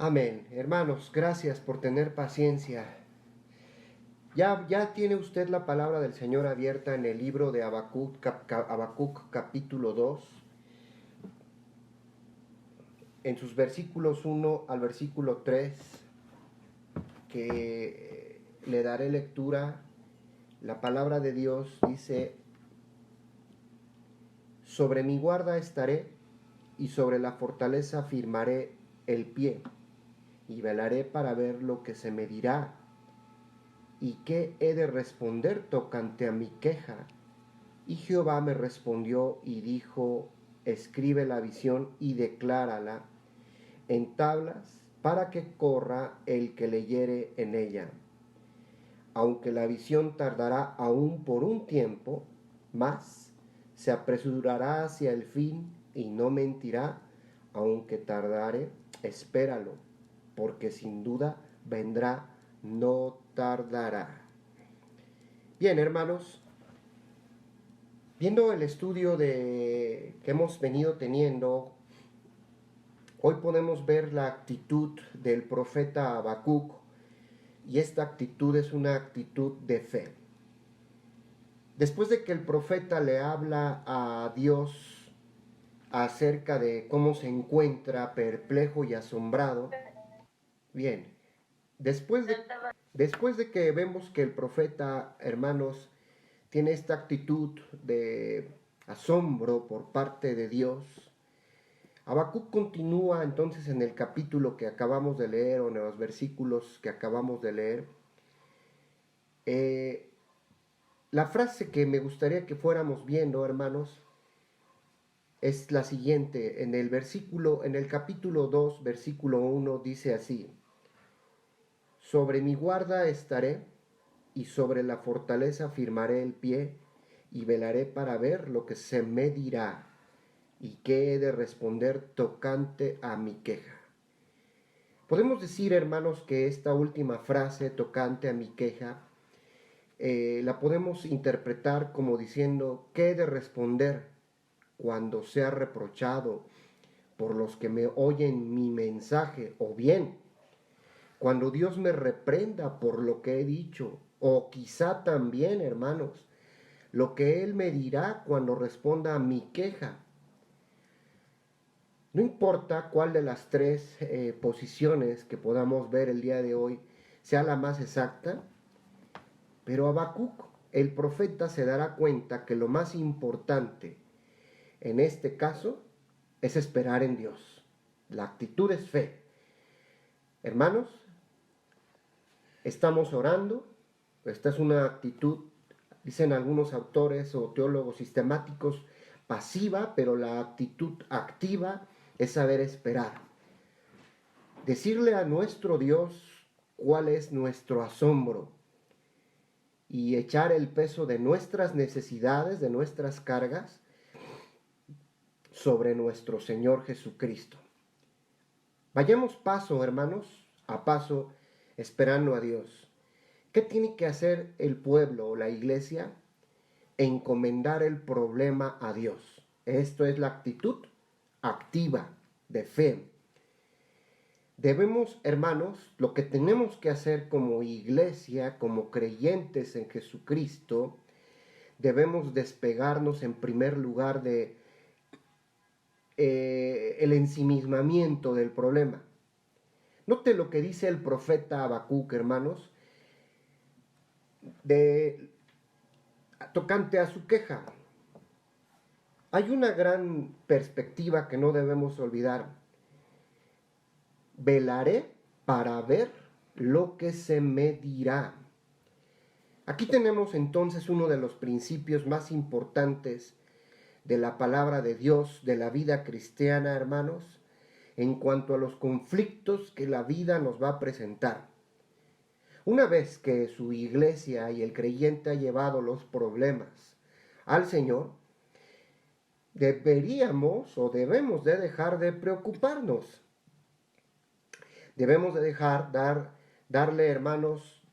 Amén. Hermanos, gracias por tener paciencia. Ya tiene usted la palabra del Señor abierta en el libro de Habacuc capítulo 2, en sus versículos 1 al versículo 3, que le daré lectura. La palabra de Dios dice: sobre mi guarda estaré y sobre la fortaleza firmaré el pie, y velaré para ver lo que se me dirá, y qué he de responder tocante a mi queja. Y Jehová me respondió y dijo: escribe la visión y declárala en tablas, para que corra el que leyere en ella. Aunque la visión tardará aún por un tiempo, mas se apresurará hacia el fin y no mentirá. Aunque tardare, espéralo, porque sin duda vendrá, no tardará. Bien, hermanos, viendo el estudio que hemos venido teniendo, hoy podemos ver la actitud del profeta Habacuc, y esta actitud es una actitud de fe. Después de que el profeta le habla a Dios acerca de cómo se encuentra perplejo y asombrado, bien, después de que vemos que el profeta, hermanos, tiene esta actitud de asombro por parte de Dios, Habacuc continúa entonces en el capítulo que acabamos de leer, o en los versículos que acabamos de leer. La frase que me gustaría que fuéramos viendo, hermanos, es la siguiente. En el capítulo 2, versículo 1, dice así: sobre mi guarda estaré y sobre la fortaleza firmaré el pie, y velaré para ver lo que se me dirá, y qué he de responder tocante a mi queja. Podemos decir, hermanos, que esta última frase, tocante a mi queja, la podemos interpretar como diciendo: ¿qué he de responder cuando sea reprochado por los que me oyen mi mensaje? O bien, cuando Dios me reprenda por lo que he dicho. O quizá también, hermanos, lo que Él me dirá cuando responda a mi queja. No importa cuál de las tres posiciones que podamos ver el día de hoy sea la más exacta, pero Habacuc, el profeta, se dará cuenta que lo más importante en este caso es esperar en Dios. La actitud es fe. Hermanos, estamos orando. Esta es una actitud, dicen algunos autores o teólogos sistemáticos, pasiva, pero la actitud activa es saber esperar. Decirle a nuestro Dios cuál es nuestro asombro y echar el peso de nuestras necesidades, de nuestras cargas, sobre nuestro Señor Jesucristo. Vayamos paso, hermanos, a paso, esperando a Dios. ¿Qué tiene que hacer el pueblo o la iglesia? Encomendar el problema a Dios. Esto es la actitud activa de fe. Debemos, hermanos, lo que tenemos que hacer como iglesia, como creyentes en Jesucristo, debemos despegarnos en primer lugar de el ensimismamiento del problema. Note lo que dice el profeta Habacuc, hermanos, tocante a su queja. Hay una gran perspectiva que no debemos olvidar. Velaré para ver lo que se me dirá. Aquí tenemos entonces uno de los principios más importantes de la palabra de Dios, de la vida cristiana, hermanos, en cuanto a los conflictos que la vida nos va a presentar. Una vez que su iglesia y el creyente ha llevado los problemas al Señor, deberíamos o debemos de dejar de preocuparnos. Debemos de darle, hermanos,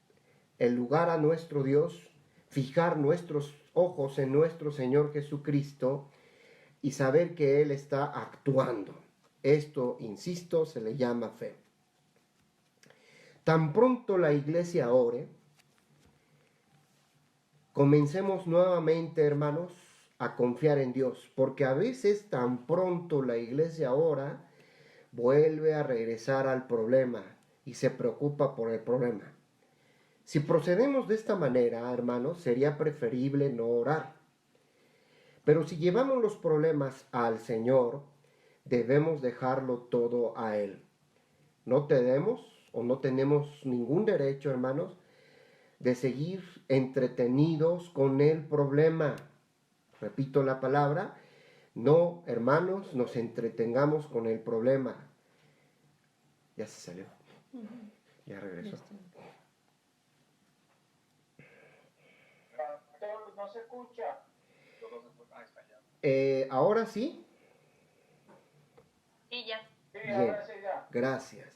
el lugar a nuestro Dios, fijar nuestros ojos en nuestro Señor Jesucristo y saber que Él está actuando. Esto, insisto, se le llama fe. Tan pronto la iglesia ore, comencemos nuevamente, hermanos, a confiar en Dios, porque a veces tan pronto la iglesia ora, vuelve a regresar al problema y se preocupa por el problema. Si procedemos de esta manera, hermanos, sería preferible no orar. Pero si llevamos los problemas al Señor, debemos dejarlo todo a Él. No tenemos ningún derecho, hermanos, de seguir entretenidos con el problema. Repito la palabra, no, hermanos, nos entretengamos con el problema. Ya se salió. Ya regresó. No se escucha. ¿Ahora sí? Sí, ya. Sí, Bien, ahora sí ya. gracias.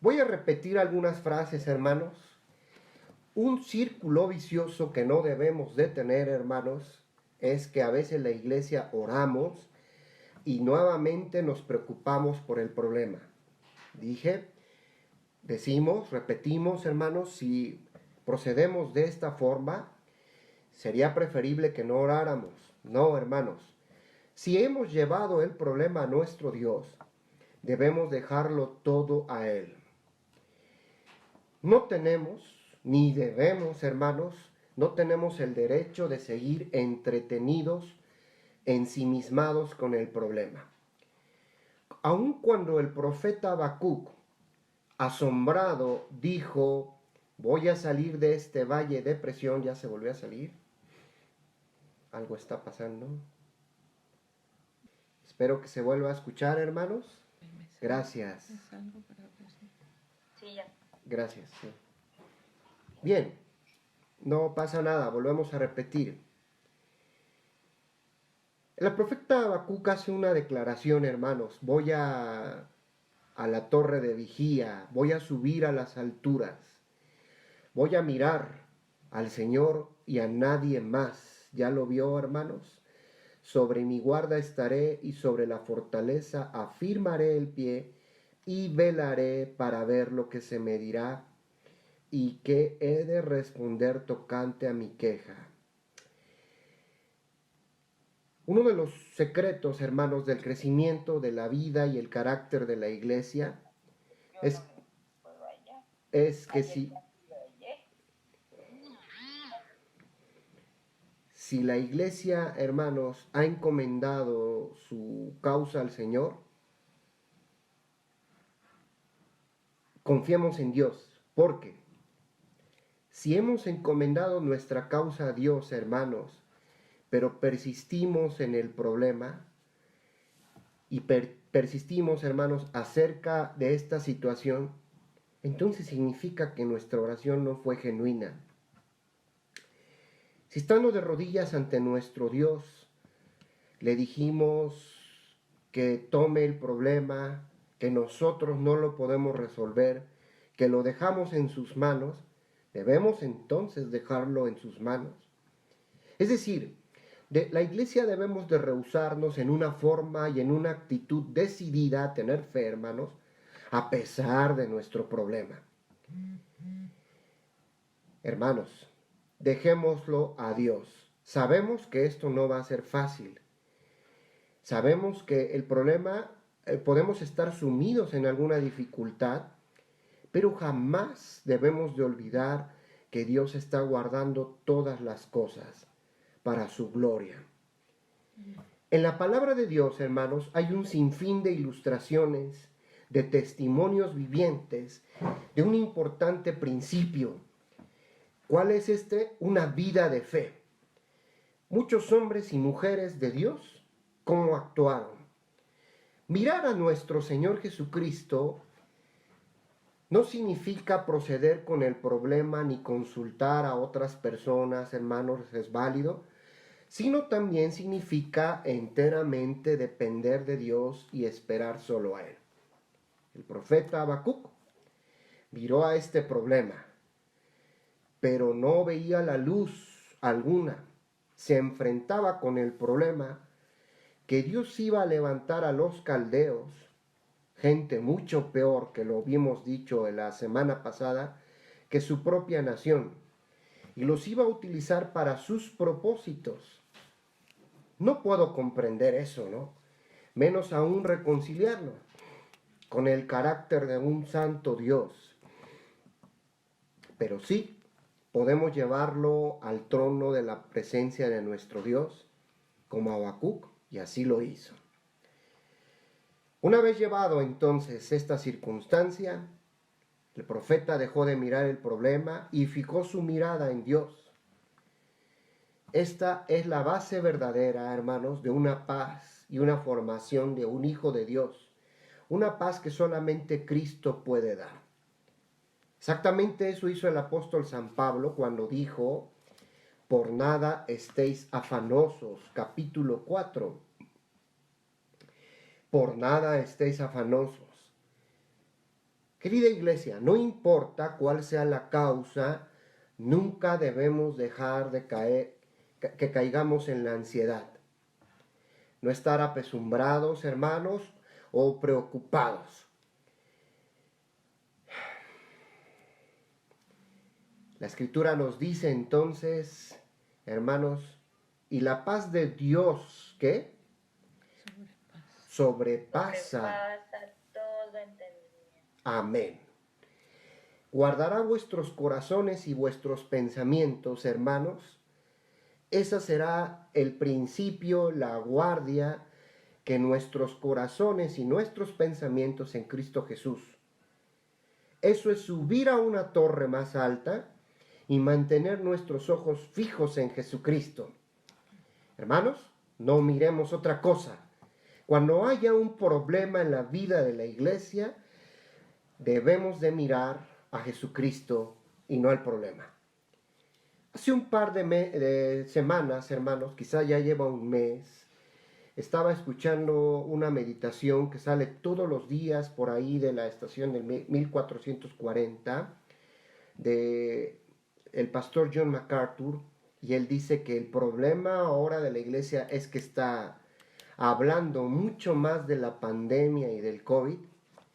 Voy a repetir algunas frases, hermanos. Un círculo vicioso que no debemos de tener, hermanos, es que a veces la iglesia oramos y nuevamente nos preocupamos por el problema. Repetimos, hermanos, si procedemos de esta forma, sería preferible que no oráramos. No, hermanos. Si hemos llevado el problema a nuestro Dios, debemos dejarlo todo a Él. No tenemos, ni debemos, hermanos, no tenemos el derecho de seguir entretenidos, ensimismados con el problema. Aun cuando el profeta Habacuc, asombrado, dijo, voy a salir de este valle de presión, ya se volvió a salir. Algo está pasando. Espero que se vuelva a escuchar, hermanos. Gracias. Sí, ya. Gracias. Sí. Bien, no pasa nada, volvemos a repetir. El profeta Habacuc hace una declaración, hermanos. Voy a la torre de vigía, voy a subir a las alturas, voy a mirar al Señor y a nadie más. ¿Ya lo vio, hermanos? Sobre mi guarda estaré y sobre la fortaleza afirmaré el pie y velaré para ver lo que se me dirá y qué he de responder tocante a mi queja. Uno de los secretos, hermanos, del crecimiento de la vida y el carácter de la iglesia es que si la iglesia, hermanos, ha encomendado su causa al Señor, confiemos en Dios, porque si hemos encomendado nuestra causa a Dios, hermanos, pero persistimos en el problema y persistimos, hermanos, acerca de esta situación, entonces significa que nuestra oración no fue genuina. Si estando de rodillas ante nuestro Dios, le dijimos que tome el problema, que nosotros no lo podemos resolver, que lo dejamos en sus manos, debemos entonces dejarlo en sus manos. Es decir, la iglesia debemos de rehusarnos en una forma y en una actitud decidida a tener fe, hermanos, a pesar de nuestro problema. Hermanos, dejémoslo a Dios. Sabemos que esto no va a ser fácil. Sabemos que el problema, podemos estar sumidos en alguna dificultad, pero jamás debemos de olvidar que Dios está guardando todas las cosas para su gloria. En la palabra de Dios, hermanos, hay un sinfín de ilustraciones, de testimonios vivientes, de un importante principio. ¿Cuál es este? Una vida de fe. Muchos hombres y mujeres de Dios, ¿cómo actuaron? Mirar a nuestro Señor Jesucristo no significa proceder con el problema ni consultar a otras personas, hermanos, es válido, sino también significa enteramente depender de Dios y esperar solo a Él. El profeta Habacuc miró a este problema, pero no veía la luz alguna. Se enfrentaba con el problema que Dios iba a levantar a los caldeos, gente mucho peor, que lo vimos dicho en la semana pasada, que su propia nación, y los iba a utilizar para sus propósitos. No puedo comprender eso, ¿no? Menos aún reconciliarlo con el carácter de un santo Dios. Pero sí, podemos llevarlo al trono de la presencia de nuestro Dios, como Habacuc, y así lo hizo. Una vez llevado entonces esta circunstancia, el profeta dejó de mirar el problema y fijó su mirada en Dios. Esta es la base verdadera, hermanos, de una paz y una formación de un hijo de Dios. Una paz que solamente Cristo puede dar. Exactamente eso hizo el apóstol San Pablo cuando dijo: por nada estéis afanosos, capítulo 4. Por nada estéis afanosos. Querida iglesia, no importa cuál sea la causa, nunca debemos dejar de que caigamos en la ansiedad. No estar apesumbrados, hermanos, o preocupados. La Escritura nos dice entonces, hermanos, y la paz de Dios, ¿qué? Sobrepasa todo entendimiento. Amén. Guardará vuestros corazones y vuestros pensamientos, hermanos. Ese será el principio, la guardia, que nuestros corazones y nuestros pensamientos en Cristo Jesús. Eso es subir a una torre más alta y mantener nuestros ojos fijos en Jesucristo. Hermanos, no miremos otra cosa. Cuando haya un problema en la vida de la iglesia, debemos de mirar a Jesucristo y no al problema. Hace un par de semanas, hermanos, quizá ya lleva un mes, estaba escuchando una meditación que sale todos los días por ahí de la estación del 1440 de el pastor John MacArthur, y él dice que el problema ahora de la iglesia es que está hablando mucho más de la pandemia y del COVID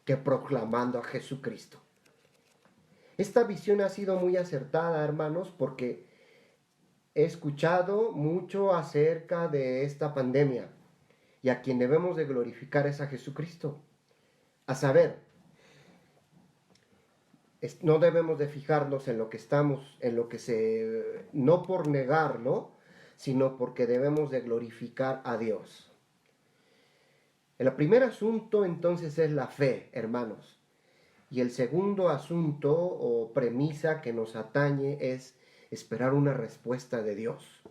que proclamando a Jesucristo. Esta visión ha sido muy acertada, hermanos, porque he escuchado mucho acerca de esta pandemia, y a quien debemos de glorificar es a Jesucristo. A saber, no debemos de fijarnos en lo que estamos, en lo que no por negarlo, sino porque debemos de glorificar a Dios. El primer asunto entonces es la fe, hermanos. Y el segundo asunto o premisa que nos atañe es esperar una respuesta de Dios.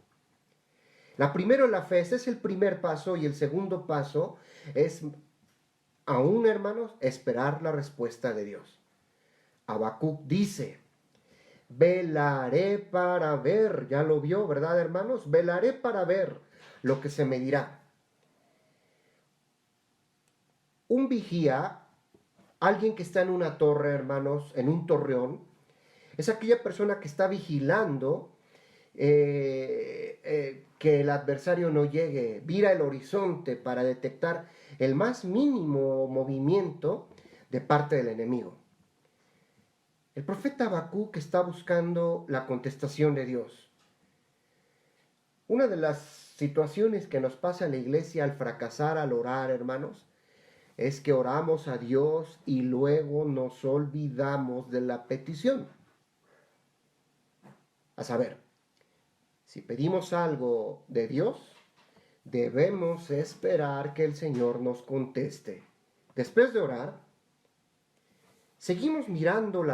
La primera, la fe, ese es el primer paso, y el segundo paso es, aún, hermanos, esperar la respuesta de Dios. Habacuc dice: velaré para ver, ya lo vio, ¿verdad, hermanos? Velaré para ver lo que se me dirá. Un vigía, alguien que está en una torre, hermanos, en un torreón, es aquella persona que está vigilando que el adversario no llegue, mira el horizonte para detectar el más mínimo movimiento de parte del enemigo. El profeta Habacuc está buscando la contestación de Dios. Una de las situaciones que nos pasa en la iglesia al fracasar al orar, hermanos, es que oramos a Dios y luego nos olvidamos de la petición. A saber, si pedimos algo de Dios, debemos esperar que el Señor nos conteste. Después de orar, ¿seguimos mirando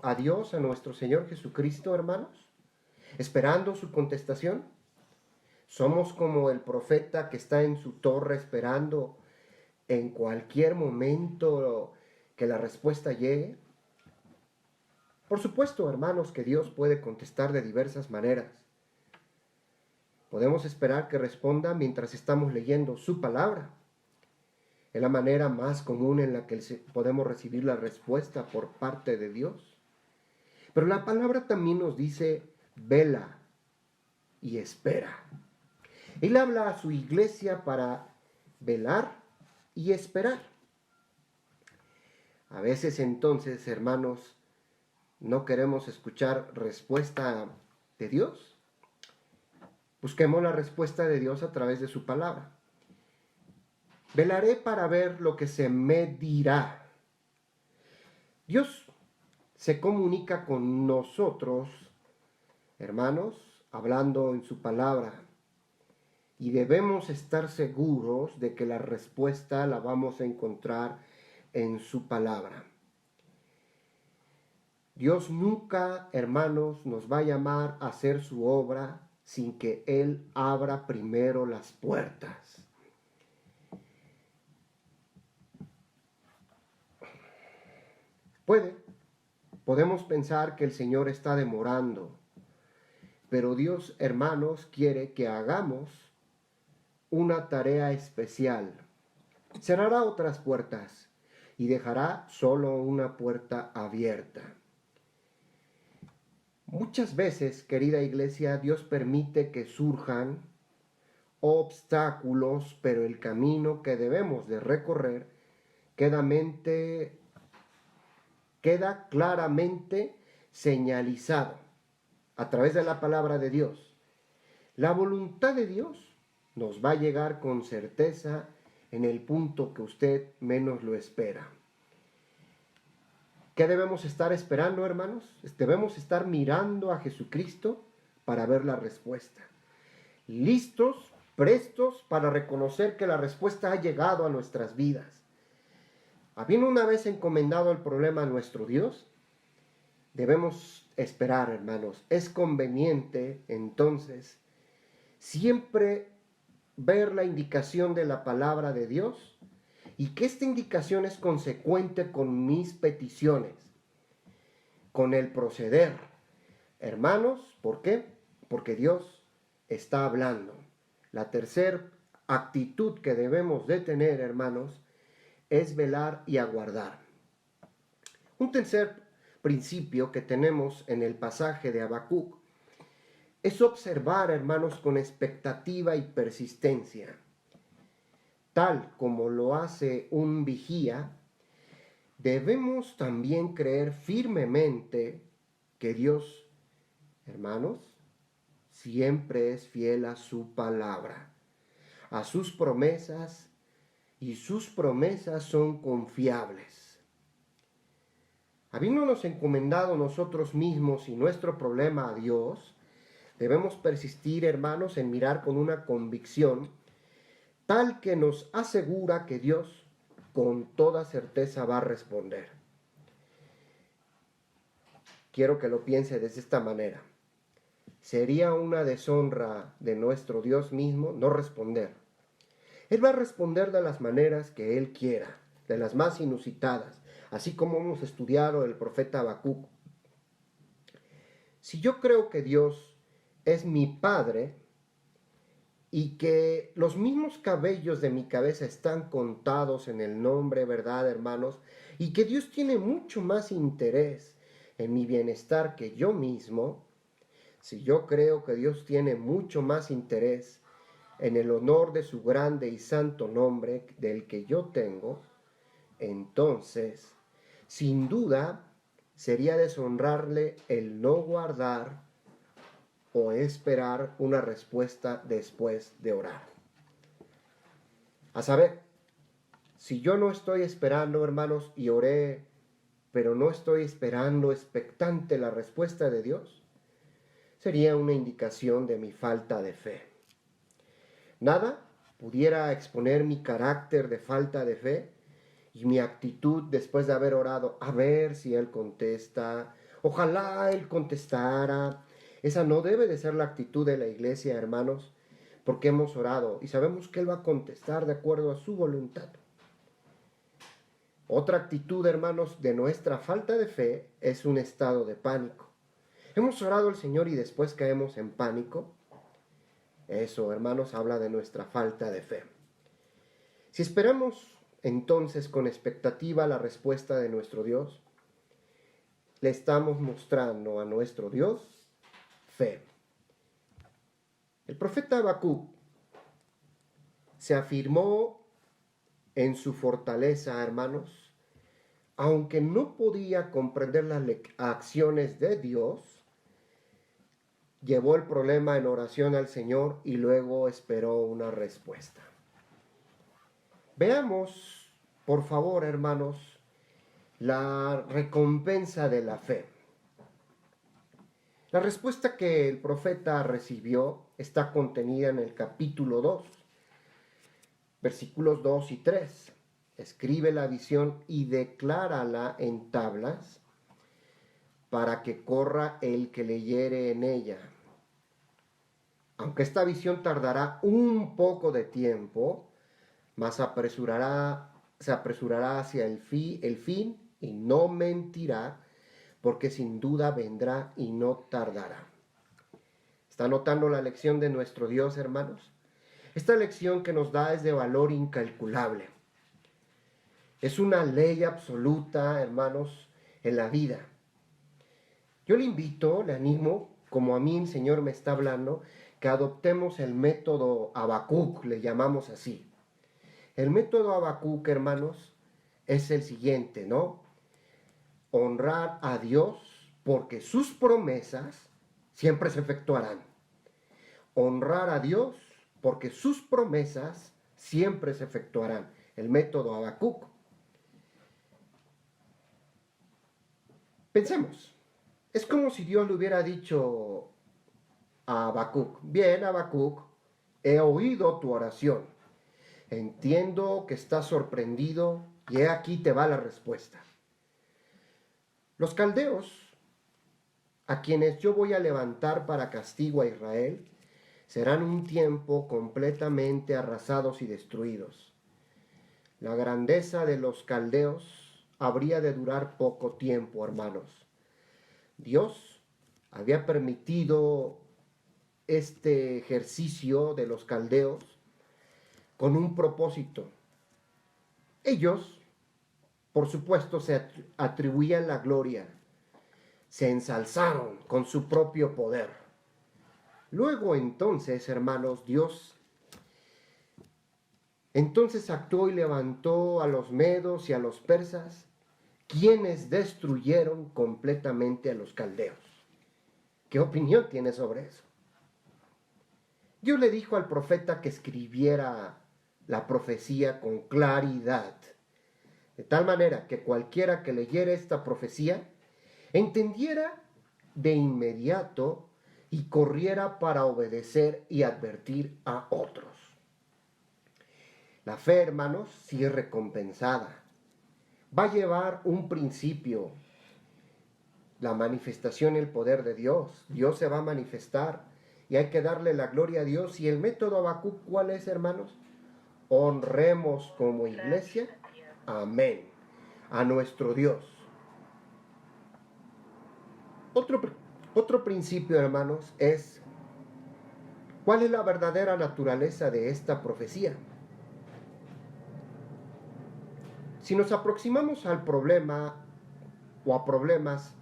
a Dios, a nuestro Señor Jesucristo, hermanos? ¿Esperando su contestación? ¿Somos como el profeta que está en su torre esperando en cualquier momento que la respuesta llegue? Por supuesto, hermanos, que Dios puede contestar de diversas maneras. Podemos esperar que responda mientras estamos leyendo su palabra. Es la manera más común en la que podemos recibir la respuesta por parte de Dios. Pero la palabra también nos dice: vela y espera. Él habla a su iglesia para velar y esperar. A veces entonces, hermanos, no queremos escuchar respuesta de Dios. Busquemos la respuesta de Dios a través de su palabra. Velaré para ver lo que se me dirá. Dios se comunica con nosotros, hermanos, hablando en su palabra. Y debemos estar seguros de que la respuesta la vamos a encontrar en su palabra. Dios nunca, hermanos, nos va a llamar a hacer su obra sin que Él abra primero las puertas. Podemos pensar que el Señor está demorando, pero Dios, hermanos, quiere que hagamos una tarea especial. Cerrará otras puertas y dejará solo una puerta abierta. Muchas veces, querida iglesia, Dios permite que surjan obstáculos, pero el camino que debemos de recorrer queda claramente señalizado a través de la palabra de Dios. La voluntad de Dios nos va a llegar con certeza en el punto que usted menos lo espera. ¿Qué debemos estar esperando, hermanos? Debemos estar mirando a Jesucristo para ver la respuesta. Listos, prestos para reconocer que la respuesta ha llegado a nuestras vidas. Habiendo una vez encomendado el problema a nuestro Dios, debemos esperar, hermanos. Es conveniente, entonces, siempre ver la indicación de la palabra de Dios y que esta indicación es consecuente con mis peticiones, con el proceder. Hermanos, ¿por qué? Porque Dios está hablando. La tercera actitud que debemos de tener, hermanos, es velar y aguardar. Un tercer principio que tenemos en el pasaje de Habacuc es observar, hermanos, con expectativa y persistencia. Tal como lo hace un vigía, debemos también creer firmemente que Dios, hermanos, siempre es fiel a su palabra, a sus promesas, y sus promesas son confiables. Habiéndonos encomendado nosotros mismos y nuestro problema a Dios, debemos persistir, hermanos, en mirar con una convicción tal que nos asegura que Dios con toda certeza va a responder. Quiero que lo piense de esta manera. Sería una deshonra de nuestro Dios mismo no responder. Él va a responder de las maneras que Él quiera, de las más inusitadas, así como hemos estudiado el profeta Habacuc. Si yo creo que Dios es mi Padre y que los mismos cabellos de mi cabeza están contados en el nombre, ¿verdad, hermanos? Y que Dios tiene mucho más interés en mi bienestar que yo mismo, si yo creo que Dios tiene mucho más interés en el honor de su grande y santo nombre del que yo tengo, entonces, sin duda, sería deshonrarle el no guardar o esperar una respuesta después de orar. A saber, si yo no estoy esperando, hermanos, y oré, pero no estoy esperando expectante la respuesta de Dios, sería una indicación de mi falta de fe. Nada pudiera exponer mi carácter de falta de fe y mi actitud después de haber orado, a ver si Él contesta, ojalá Él contestara. Esa no debe de ser la actitud de la iglesia, hermanos, porque hemos orado y sabemos que Él va a contestar de acuerdo a su voluntad. Otra actitud, hermanos, de nuestra falta de fe es un estado de pánico. Hemos orado al Señor y después caemos en pánico. Eso, hermanos, habla de nuestra falta de fe. Si esperamos entonces con expectativa la respuesta de nuestro Dios, le estamos mostrando a nuestro Dios fe. El profeta Habacuc se afirmó en su fortaleza, hermanos, aunque no podía comprender las acciones de Dios, llevó el problema en oración al Señor y luego esperó una respuesta. Veamos, por favor, hermanos, la recompensa de la fe. La respuesta que el profeta recibió está contenida en el capítulo 2, versículos 2 y 3. Escribe la visión y declárala en tablas para que corra el que leyere en ella. Aunque esta visión tardará un poco de tiempo, mas se apresurará hacia el fin y no mentirá, porque sin duda vendrá y no tardará. ¿Está notando la lección de nuestro Dios, hermanos? Esta lección que nos da es de valor incalculable. Es una ley absoluta, hermanos, en la vida. Yo le invito, le animo, como a mí el Señor me está hablando, que adoptemos el método Habacuc, le llamamos así. El método Habacuc, hermanos, es el siguiente, ¿no? Honrar a Dios porque sus promesas siempre se efectuarán. Honrar a Dios porque sus promesas siempre se efectuarán. El método Habacuc. Pensemos, es como si Dios le hubiera dicho a Habacuc: bien, Habacuc, he oído tu oración. Entiendo que estás sorprendido y he aquí te va la respuesta. Los caldeos, a quienes yo voy a levantar para castigo a Israel, serán un tiempo completamente arrasados y destruidos. La grandeza de los caldeos habría de durar poco tiempo, hermanos. Dios había permitido este ejercicio de los caldeos con un propósito. Ellos, por supuesto, se atribuían la gloria, se ensalzaron con su propio poder. Luego entonces, hermanos, Dios entonces actuó y levantó a los medos y a los persas, quienes destruyeron completamente a los caldeos. ¿Qué opinión tiene sobre eso? Dios le dijo al profeta que escribiera la profecía con claridad, de tal manera que cualquiera que leyera esta profecía entendiera de inmediato y corriera para obedecer y advertir a otros. La fe, hermanos, sí es recompensada. Va a llevar un principio, la manifestación y el poder de Dios. Dios se va a manifestar y hay que darle la gloria a Dios. Y el método Habacuc, ¿cuál es, hermanos? Honremos como iglesia, amén, a nuestro Dios. Otro principio, hermanos, es ¿cuál es la verdadera naturaleza de esta profecía? Si nos aproximamos al problema o a problemas,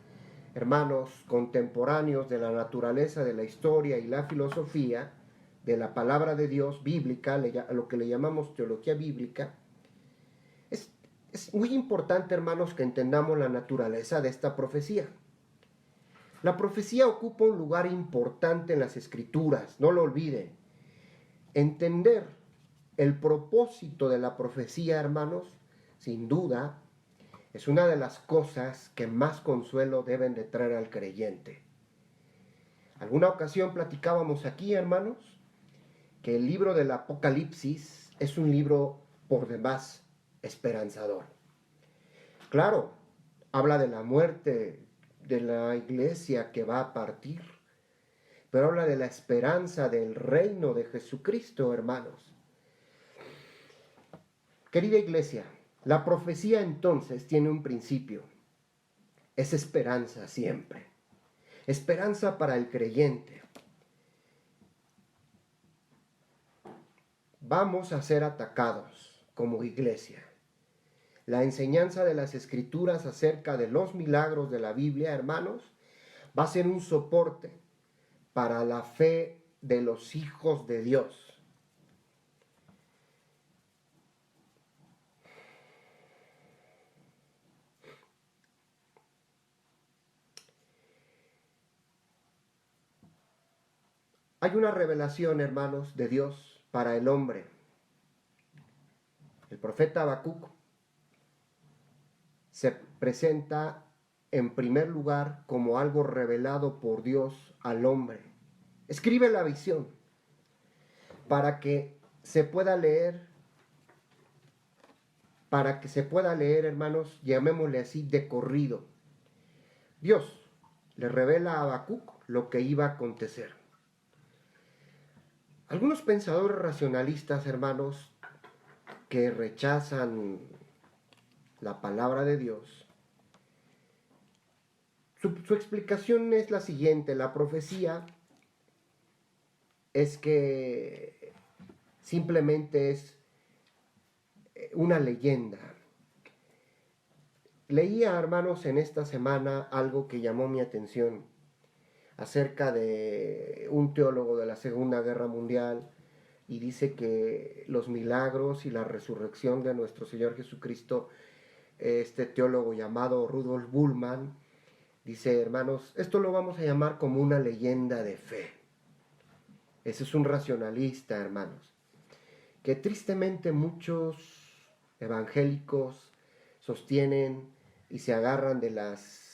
hermanos, contemporáneos de la naturaleza de la historia y la filosofía, de la palabra de Dios bíblica, lo que le llamamos teología bíblica, es muy importante, hermanos, que entendamos la naturaleza de esta profecía. La profecía ocupa un lugar importante en las Escrituras, no lo olviden. Entender el propósito de la profecía, hermanos, sin duda, es una de las cosas que más consuelo deben de traer al creyente. Alguna ocasión platicábamos aquí, hermanos, que el libro del Apocalipsis es un libro por demás esperanzador. Claro, habla de la muerte de la iglesia que va a partir, pero habla de la esperanza del reino de Jesucristo, hermanos. Querida iglesia, la profecía entonces tiene un principio. Es esperanza siempre. Esperanza para el creyente. Vamos a ser atacados como iglesia. La enseñanza de las Escrituras acerca de los milagros de la Biblia, hermanos, va a ser un soporte para la fe de los hijos de Dios. Hay una revelación, hermanos, de Dios para el hombre. El profeta Habacuc se presenta en primer lugar como algo revelado por Dios al hombre. Escribe la visión para que se pueda leer, hermanos, llamémosle así, de corrido. Dios le revela a Habacuc lo que iba a acontecer. Algunos pensadores racionalistas, hermanos, que rechazan la palabra de Dios, su explicación es la siguiente: la profecía es que simplemente es una leyenda. Leía, hermanos, en esta semana algo que llamó mi atención acerca de un teólogo de la Segunda Guerra Mundial, y dice que los milagros y la resurrección de nuestro Señor Jesucristo, este teólogo llamado Rudolf Bultmann, dice, hermanos, esto lo vamos a llamar como una leyenda de fe. Ese es un racionalista, hermanos, que tristemente muchos evangélicos sostienen y se agarran de las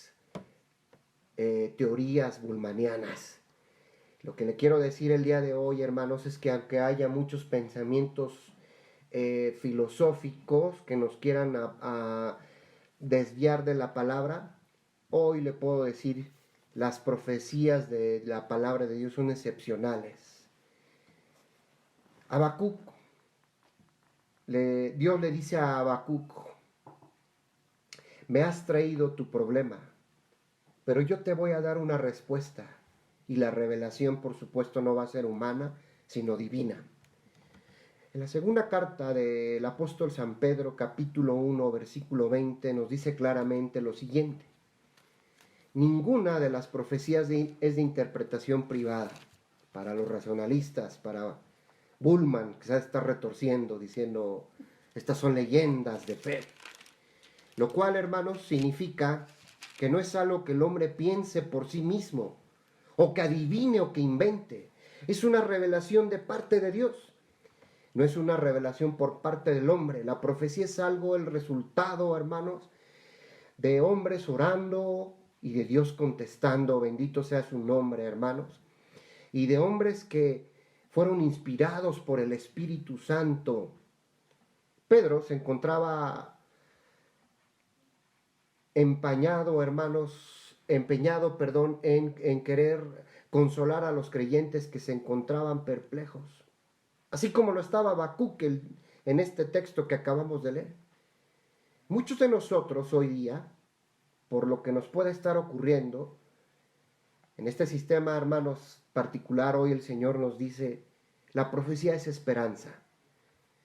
teorías bulmanianas. Lo que le quiero decir el día de hoy, hermanos, es que aunque haya muchos pensamientos filosóficos que nos quieran a desviar de la palabra, hoy le puedo decir, las profecías de la palabra de Dios son excepcionales. Habacuc, Dios le dice a Habacuc, me has traído tu problema, pero yo te voy a dar una respuesta, y la revelación, por supuesto, no va a ser humana, sino divina. En la segunda carta del apóstol San Pedro, capítulo 1, versículo 20, nos dice claramente lo siguiente: ninguna de las profecías es de interpretación privada. Para los racionalistas, para Bultmann, que se está retorciendo, diciendo, estas son leyendas de fe. Lo cual, hermanos, significa que no es algo que el hombre piense por sí mismo, o que adivine o que invente. Es una revelación de parte de Dios. No es una revelación por parte del hombre. La profecía es algo, el resultado, hermanos, de hombres orando y de Dios contestando, bendito sea su nombre, hermanos, y de hombres que fueron inspirados por el Espíritu Santo. Pedro se encontraba empeñado, en querer consolar a los creyentes que se encontraban perplejos, así como lo estaba Habacuc en este texto que acabamos de leer. Muchos de nosotros hoy día, por lo que nos puede estar ocurriendo en este sistema, hermanos, particular, hoy el Señor nos dice, la profecía es esperanza.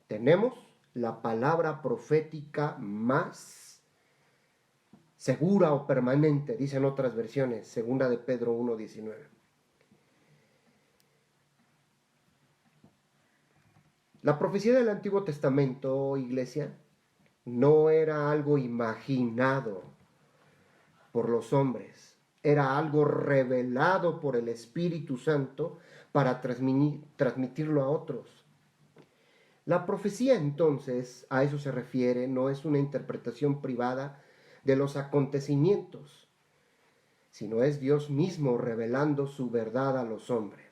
Tenemos la palabra profética más segura o permanente, dicen otras versiones, segunda de Pedro 1:19. La profecía del Antiguo Testamento, iglesia, no era algo imaginado por los hombres, era algo revelado por el Espíritu Santo para transmitirlo a otros. La profecía, entonces, a eso se refiere, no es una interpretación privada de los acontecimientos, sino es Dios mismo revelando su verdad a los hombres.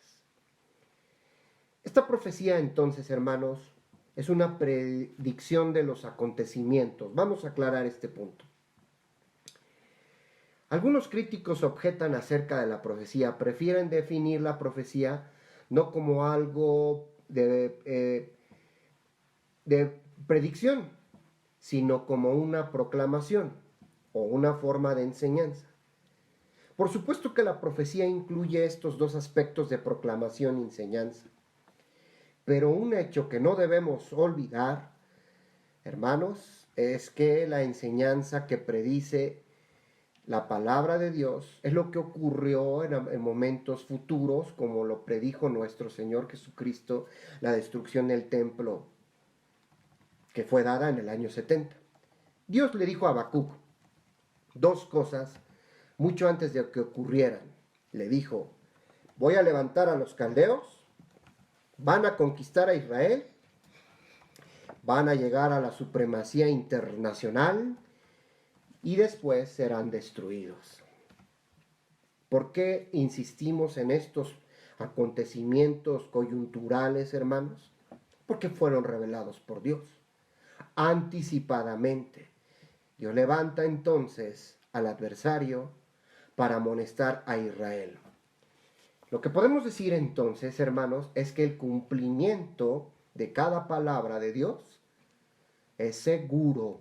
Esta profecía, entonces, hermanos, es una predicción de los acontecimientos. Vamos a aclarar este punto. Algunos críticos objetan acerca de la profecía, prefieren definir la profecía no como algo de predicción, sino como una proclamación o una forma de enseñanza. Por supuesto que la profecía incluye estos dos aspectos de proclamación y enseñanza, pero un hecho que no debemos olvidar, hermanos, es que la enseñanza que predice la palabra de Dios es lo que ocurrió en momentos futuros, como lo predijo nuestro Señor Jesucristo, la destrucción del templo que fue dada en el año 70. Dios le dijo a Habacuc dos cosas mucho antes de que ocurrieran. Le dijo, voy a levantar a los caldeos, van a conquistar a Israel, van a llegar a la supremacía internacional y después serán destruidos. ¿Por qué insistimos en estos acontecimientos coyunturales, hermanos? Porque fueron revelados por Dios anticipadamente. Dios levanta entonces al adversario para amonestar a Israel. Lo que podemos decir entonces, hermanos, es que el cumplimiento de cada palabra de Dios es seguro.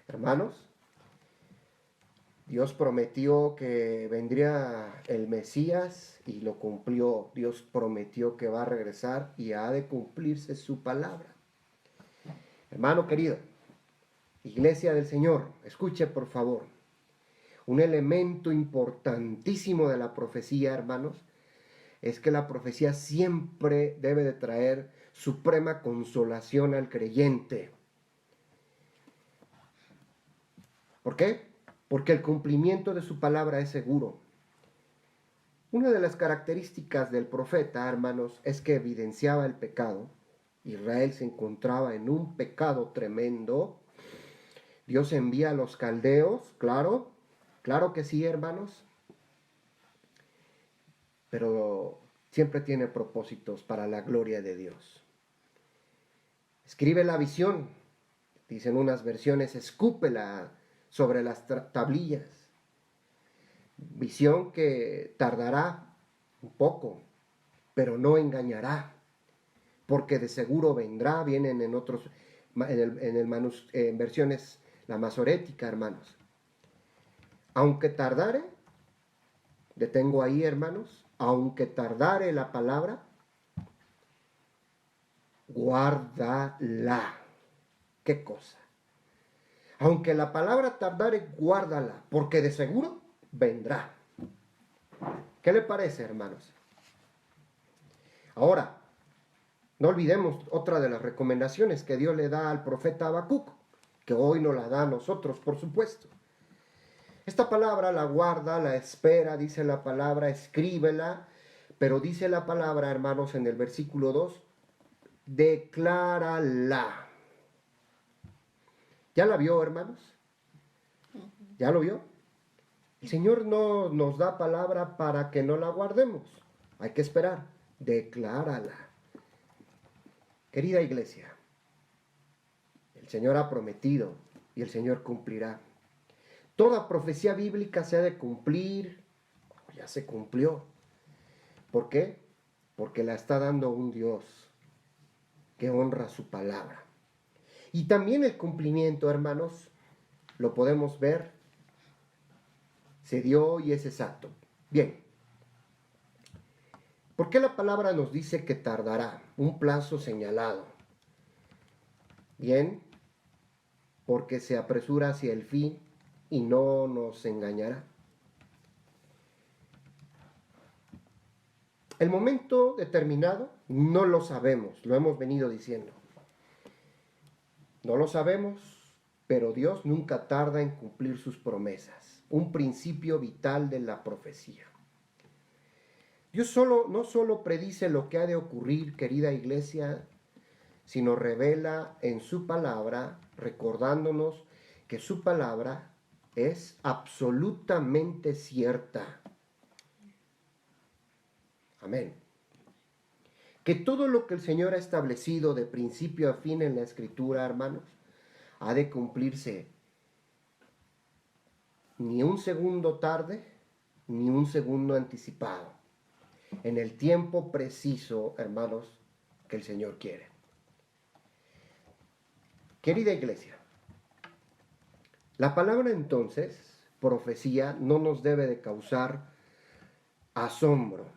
Hermanos, Dios prometió que vendría el Mesías y lo cumplió. Dios prometió que va a regresar y ha de cumplirse su palabra. Hermano querido, Iglesia del Señor, escuche por favor. Un elemento importantísimo de la profecía, hermanos, es que la profecía siempre debe de traer suprema consolación al creyente. ¿Por qué? Porque el cumplimiento de su palabra es seguro. Una de las características del profeta, hermanos, es que evidenciaba el pecado. Israel se encontraba en un pecado tremendo. Dios envía a los caldeos, claro que sí, hermanos, pero siempre tiene propósitos para la gloria de Dios. Escribe la visión, dicen unas versiones, escúpela sobre las tablillas. Visión que tardará un poco, pero no engañará, porque de seguro vendrá. Vienen en otros, en versiones la masorética, hermanos. Aunque tardare, detengo ahí, hermanos, aunque tardare la palabra, guárdala. ¿Qué cosa? Aunque la palabra tardare, guárdala, porque de seguro vendrá. ¿Qué le parece, hermanos? Ahora, no olvidemos otra de las recomendaciones que Dios le da al profeta Habacuc, que hoy nos la da a nosotros, por supuesto. Esta palabra la guarda, la espera, dice la palabra, escríbela, pero dice la palabra, hermanos, en el versículo 2, declárala. ¿Ya la vio, hermanos? ¿Ya lo vio? El Señor no nos da palabra para que no la guardemos. Hay que esperar. Declárala. Querida iglesia, el Señor ha prometido y el Señor cumplirá. Toda profecía bíblica se ha de cumplir, ya se cumplió. ¿Por qué? Porque la está dando un Dios que honra su palabra. Y también el cumplimiento, hermanos, lo podemos ver, se dio y es exacto. Bien, ¿por qué la palabra nos dice que tardará un plazo señalado? Bien, porque se apresura hacia el fin y no nos engañará. El momento determinado no lo sabemos, lo hemos venido diciendo. No lo sabemos, pero Dios nunca tarda en cumplir sus promesas, un principio vital de la profecía. Dios no solo predice lo que ha de ocurrir, querida iglesia, sino revela en su palabra, recordándonos que su palabra es absolutamente cierta. Amén. Que todo lo que el Señor ha establecido de principio a fin en la Escritura, hermanos, ha de cumplirse ni un segundo tarde, ni un segundo anticipado, en el tiempo preciso, hermanos, que el Señor quiere. Querida iglesia, la palabra entonces, profecía, no nos debe de causar asombro.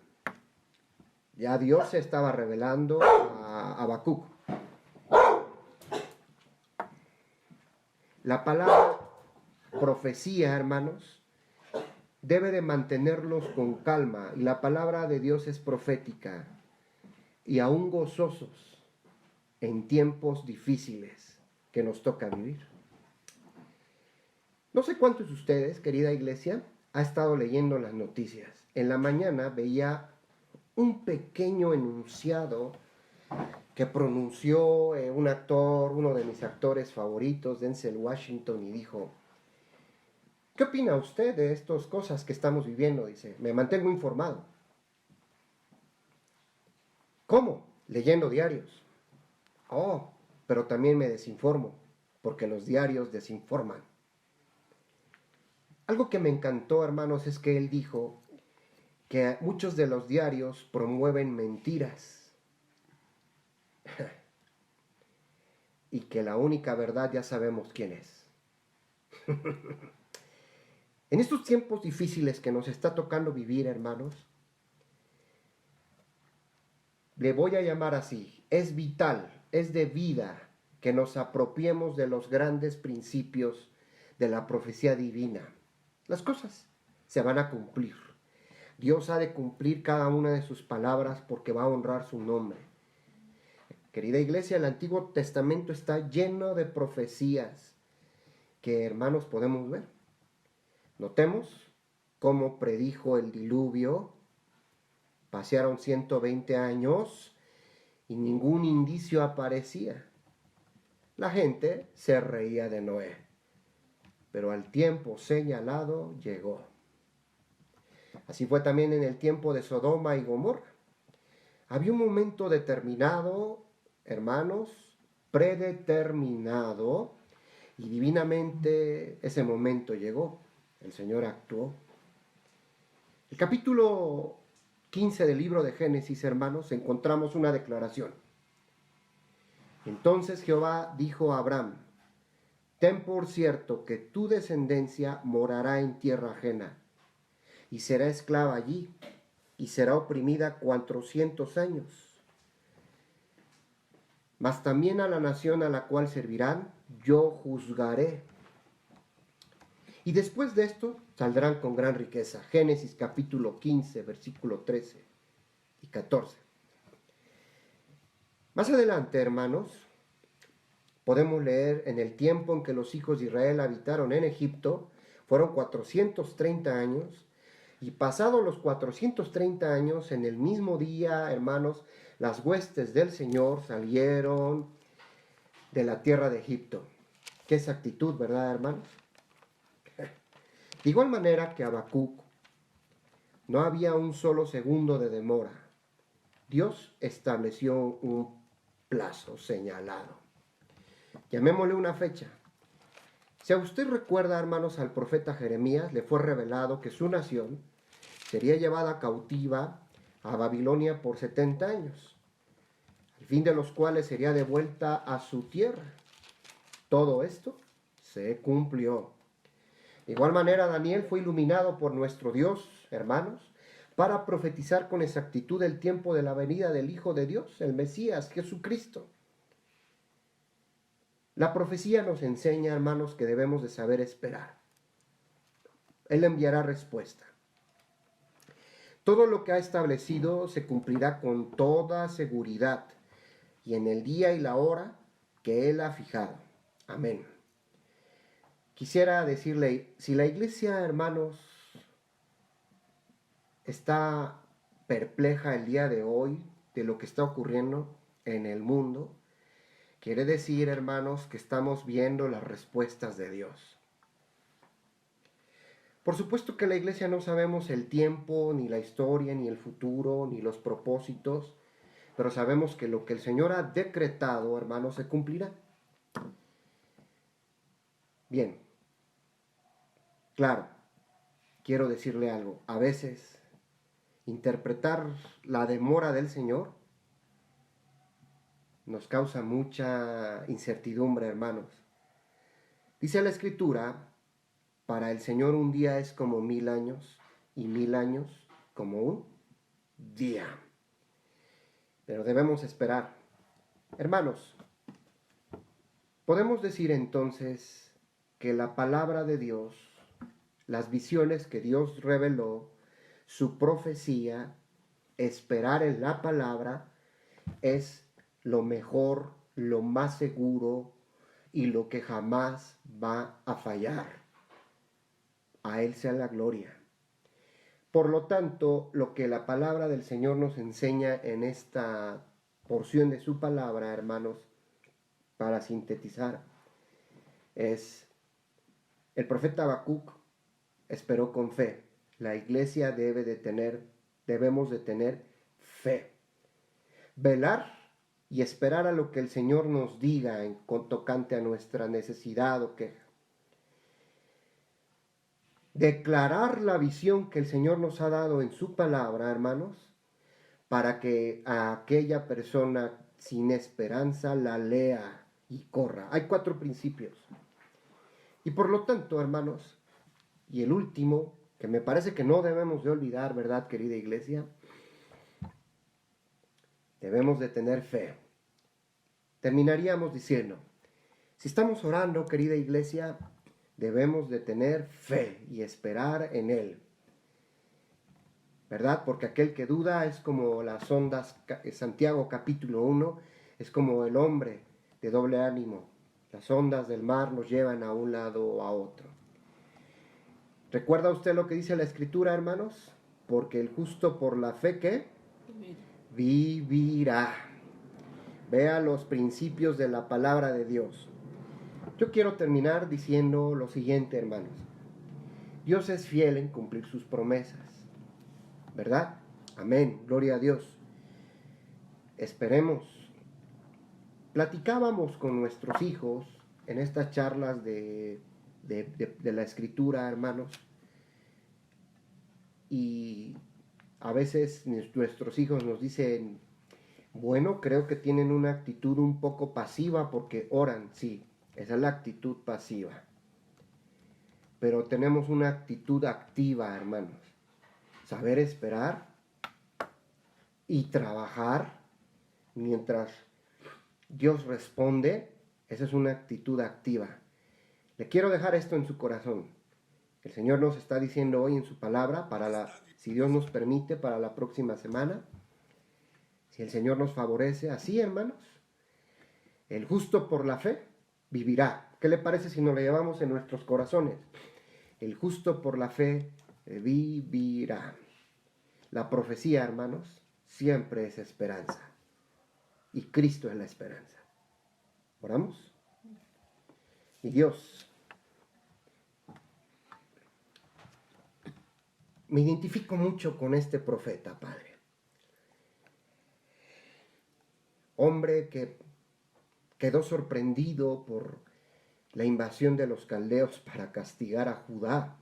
Ya Dios se estaba revelando a Habacuc. La palabra profecía, hermanos, debe de mantenerlos con calma. Y la palabra de Dios es profética y aún gozosos en tiempos difíciles que nos toca vivir. No sé cuántos de ustedes, querida iglesia, ha estado leyendo las noticias. En la mañana veía un pequeño enunciado que pronunció un actor, uno de mis actores favoritos, Denzel Washington, y dijo: ¿qué opina usted de estas cosas que estamos viviendo? Dice, me mantengo informado. ¿Cómo? Leyendo diarios. Oh, pero también me desinformo, porque los diarios desinforman. Algo que me encantó, hermanos, es que él dijo que muchos de los diarios promueven mentiras y que la única verdad ya sabemos quién es. En estos tiempos difíciles que nos está tocando vivir, hermanos, le voy a llamar así, es vital, es de vida que nos apropiemos de los grandes principios de la profecía divina. Las cosas se van a cumplir. Dios ha de cumplir cada una de sus palabras porque va a honrar su nombre. Querida iglesia, el Antiguo Testamento está lleno de profecías que, hermanos, podemos ver. Notemos cómo predijo el diluvio. Pasaron 120 años y ningún indicio aparecía. La gente se reía de Noé, pero al tiempo señalado llegó. Así fue también en el tiempo de Sodoma y Gomorra. Había un momento determinado, hermanos, predeterminado, y divinamente ese momento llegó. El Señor actuó. El capítulo 15 del libro de Génesis, hermanos, encontramos una declaración. Entonces Jehová dijo a Abraham: ten por cierto que tu descendencia morará en tierra ajena, y será esclava allí, y será oprimida 400 años. Mas también a la nación a la cual servirán, yo juzgaré. Y después de esto saldrán con gran riqueza. Génesis capítulo 15, versículo 13 y 14. Más adelante, hermanos, podemos leer: en el tiempo en que los hijos de Israel habitaron en Egipto, fueron 430 años, y pasados los 430 años, en el mismo día, hermanos, las huestes del Señor salieron de la tierra de Egipto. Qué exactitud, ¿verdad, hermanos? De igual manera que Habacuc, no había un solo segundo de demora. Dios estableció un plazo señalado. Llamémosle una fecha. Si a usted recuerda, hermanos, al profeta Jeremías, le fue revelado que su nación sería llevada cautiva a Babilonia por 70 años, al fin de los cuales sería devuelta a su tierra. Todo esto se cumplió. De igual manera, Daniel fue iluminado por nuestro Dios, hermanos, para profetizar con exactitud el tiempo de la venida del Hijo de Dios, el Mesías, Jesucristo. La profecía nos enseña, hermanos, que debemos de saber esperar. Él enviará respuesta. Todo lo que ha establecido se cumplirá con toda seguridad y en el día y la hora que Él ha fijado. Amén. Quisiera decirle, si la iglesia, hermanos, está perpleja el día de hoy de lo que está ocurriendo en el mundo, quiere decir, hermanos, que estamos viendo las respuestas de Dios. Por supuesto que la iglesia no sabemos el tiempo, ni la historia, ni el futuro, ni los propósitos, pero sabemos que lo que el Señor ha decretado, hermanos, se cumplirá. Bien, claro, quiero decirle algo. A veces, interpretar la demora del Señor nos causa mucha incertidumbre, hermanos. Dice la Escritura: para el Señor un día es como 1000 años, y 1000 años como un día. Pero debemos esperar. Hermanos, podemos decir entonces que la palabra de Dios, las visiones que Dios reveló, su profecía, esperar en la palabra, es lo mejor, lo más seguro y lo que jamás va a fallar. A Él sea la gloria. Por lo tanto, lo que la palabra del Señor nos enseña en esta porción de su palabra, hermanos, para sintetizar, es el profeta Habacuc esperó con fe. La iglesia debemos de tener fe. Velar y esperar a lo que el Señor nos diga con tocante a nuestra necesidad o queja. Declarar la visión que el Señor nos ha dado en su palabra, hermanos, para que a aquella persona sin esperanza la lea y corra. Hay 4 principios. Y por lo tanto, hermanos, y el último, que me parece que no debemos de olvidar, ¿verdad, querida iglesia? Debemos de tener fe. Terminaríamos diciendo, si estamos orando, querida iglesia, debemos de tener fe y esperar en Él, ¿verdad? Porque aquel que duda es como las ondas, Santiago capítulo 1, es como el hombre de doble ánimo. Las ondas del mar nos llevan a un lado o a otro. ¿Recuerda usted lo que dice la Escritura, hermanos? Porque el justo por la fe, ¿qué? Vivirá. Vea los principios de la palabra de Dios. Yo quiero terminar diciendo lo siguiente, hermanos. Dios es fiel en cumplir sus promesas, ¿verdad? Amén, gloria a Dios. Esperemos. Platicábamos con nuestros hijos en estas charlas de la Escritura, hermanos, y a veces nuestros hijos nos dicen, bueno, creo que tienen una actitud un poco pasiva porque oran, sí, esa es la actitud pasiva. Pero tenemos una actitud activa, hermanos. Saber esperar y trabajar mientras Dios responde, esa es una actitud activa. Le quiero dejar esto en su corazón. El Señor nos está diciendo hoy en su palabra, si Dios nos permite, para la próxima semana, si el Señor nos favorece, así, hermanos, el justo por la fe vivirá. ¿Qué le parece si nos lo llevamos en nuestros corazones? El justo por la fe vivirá. La profecía, hermanos, siempre es esperanza. Y Cristo es la esperanza. ¿Oramos? Y Dios, me identifico mucho con este profeta, Padre. Hombre que quedó sorprendido por la invasión de los caldeos para castigar a Judá.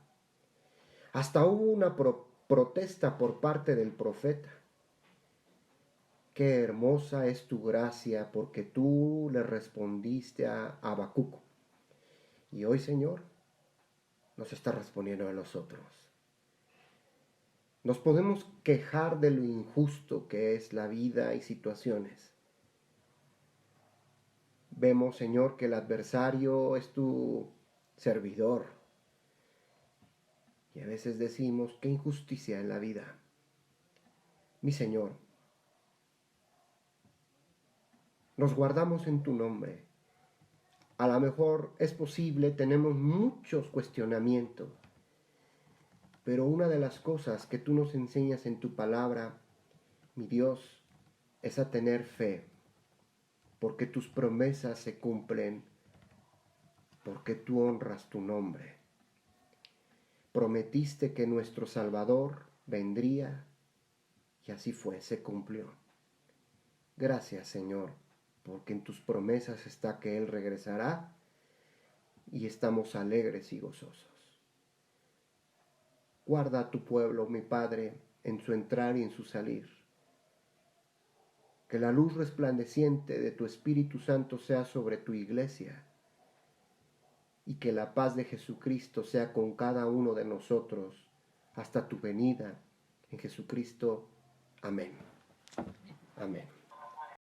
Hasta hubo una protesta por parte del profeta. Qué hermosa es tu gracia, porque tú le respondiste a Habacuc. Y hoy, Señor, nos está respondiendo a nosotros. Nos podemos quejar de lo injusto que es la vida y situaciones. Vemos, Señor, que el adversario es tu servidor. Y a veces decimos, qué injusticia en la vida. Mi Señor, nos guardamos en tu nombre. A lo mejor es posible, tenemos muchos cuestionamientos, pero una de las cosas que tú nos enseñas en tu palabra, mi Dios, es a tener fe, porque tus promesas se cumplen, porque tú honras tu nombre. Prometiste que nuestro Salvador vendría, y así fue, se cumplió. Gracias, Señor, porque en tus promesas está que Él regresará, y estamos alegres y gozosos. Guarda a tu pueblo, mi Padre, en su entrar y en su salir. Que la luz resplandeciente de tu Espíritu Santo sea sobre tu iglesia y que la paz de Jesucristo sea con cada uno de nosotros hasta tu venida en Jesucristo. Amén. Amén.